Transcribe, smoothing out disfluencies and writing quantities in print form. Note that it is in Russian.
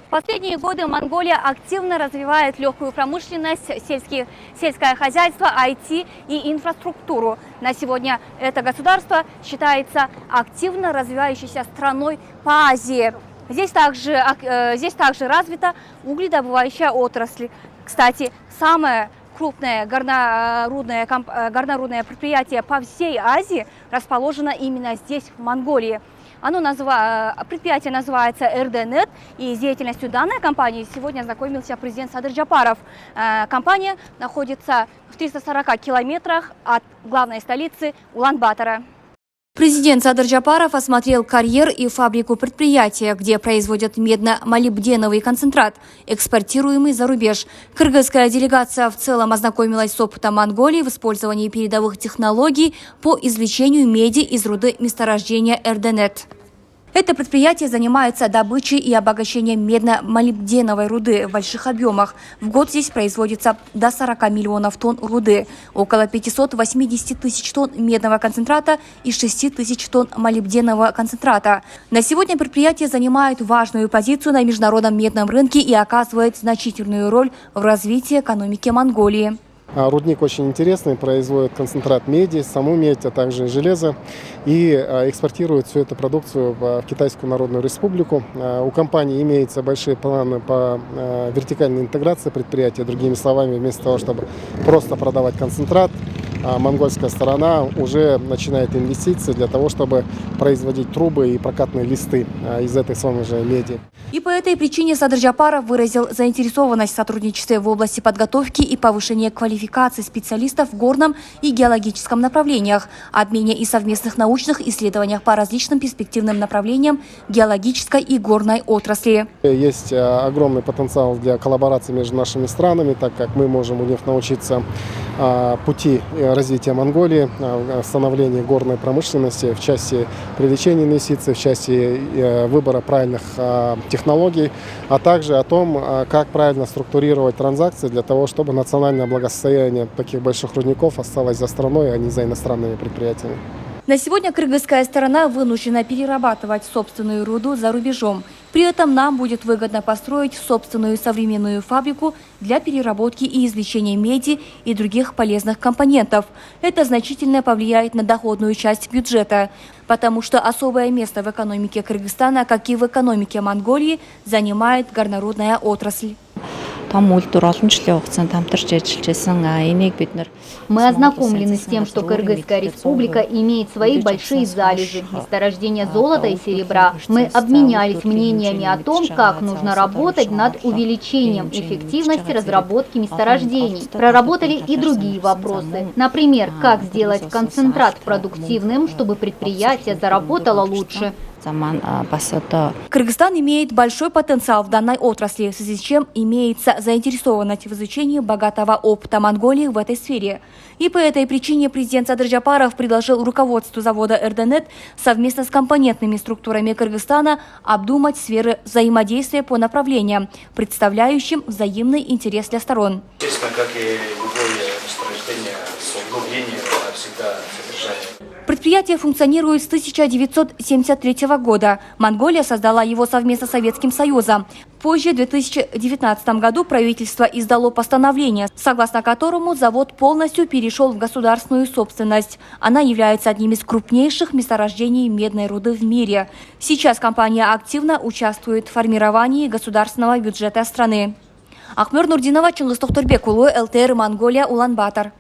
В последние годы Монголия активно развивает легкую промышленность, сельское хозяйство, IT и инфраструктуру. На сегодня это государство считается активно развивающейся страной по Азии. Здесь также развита угледобывающая отрасль. Кстати, самое крупное горнорудное предприятие по всей Азии расположено именно здесь, в Монголии. Предприятие называется Эрденет, и с деятельностью данной компании сегодня ознакомился президент Садыр Джапаров. Компания находится в 340 километрах от главной столицы Улан-Батора. Президент Садыр Джапаров осмотрел карьер и фабрику предприятия, где производят медно-молибденовый концентрат, экспортируемый за рубеж. Кыргызская делегация в целом ознакомилась с опытом Монголии в использовании передовых технологий по извлечению меди из руды месторождения Эрденет. Это предприятие занимается добычей и обогащением медно-молибденовой руды в больших объемах. В год здесь производится до 40 миллионов тонн руды, около 580 тысяч тонн медного концентрата и 6 тысяч тонн молибденового концентрата. На сегодня предприятие занимает важную позицию на международном медном рынке и оказывает значительную роль в развитии экономики Монголии. Рудник очень интересный, производит концентрат меди, саму медь, а также железо, и экспортирует всю эту продукцию в Китайскую Народную Республику. У компании имеются большие планы по вертикальной интеграции предприятия. Другими словами, вместо того, чтобы просто продавать концентрат, монгольская сторона уже начинает инвестиции для того, чтобы производить трубы и прокатные листы из этой самой же меди. И по этой причине Садыр Джапаров выразил заинтересованность в сотрудничестве в области подготовки и повышения квалификации специалистов в горном и геологическом направлениях, обмене и совместных научных исследованиях по различным перспективным направлениям геологической и горной отрасли. Есть огромный потенциал для коллаборации между нашими странами, так как мы можем у них научиться пути развития Монголии, становления горной промышленности в части привлечения инвестиций, в части выбора правильных технологий, а также о том, как правильно структурировать транзакции для того, чтобы национальное благосостояние таких больших рудников осталось за страной, а не за иностранными предприятиями. На сегодня кыргызская сторона вынуждена перерабатывать собственную руду за рубежом. При этом нам будет выгодно построить собственную современную фабрику для переработки и извлечения меди и других полезных компонентов. Это значительно повлияет на доходную часть бюджета, потому что особое место в экономике Кыргызстана, как и в экономике Монголии, занимает горнорудная отрасль. Мы ознакомлены с тем, что Кыргызская республика имеет свои большие залежи, месторождения золота и серебра. Мы обменялись мнениями о том, как нужно работать над увеличением эффективности разработки месторождений. Проработали и другие вопросы. Например, как сделать концентрат продуктивным, чтобы предприятие заработало лучше. Кыргызстан имеет большой потенциал в данной отрасли, в связи с чем имеется заинтересованность в изучении богатого опыта Монголии в этой сфере. И по этой причине президент Садыр Джапаров предложил руководству завода Эрденет совместно с компонентными структурами Кыргызстана обдумать сферы взаимодействия по направлениям, представляющим взаимный интерес для сторон. Естественно, как и любое месторождение, углубление всегда содержание. Предприятие функционирует с 1973 года. Монголия создала его совместно с Советским Союзом. Позже, в 2019 году, правительство издало постановление, согласно которому завод полностью перешел в государственную собственность. Она является одним из крупнейших месторождений медной руды в мире. Сейчас компания активно участвует в формировании государственного бюджета страны. Ахмер Нурдинова, Чингис Тохтурбек, ЛТР, Монголия, Улан-Батор.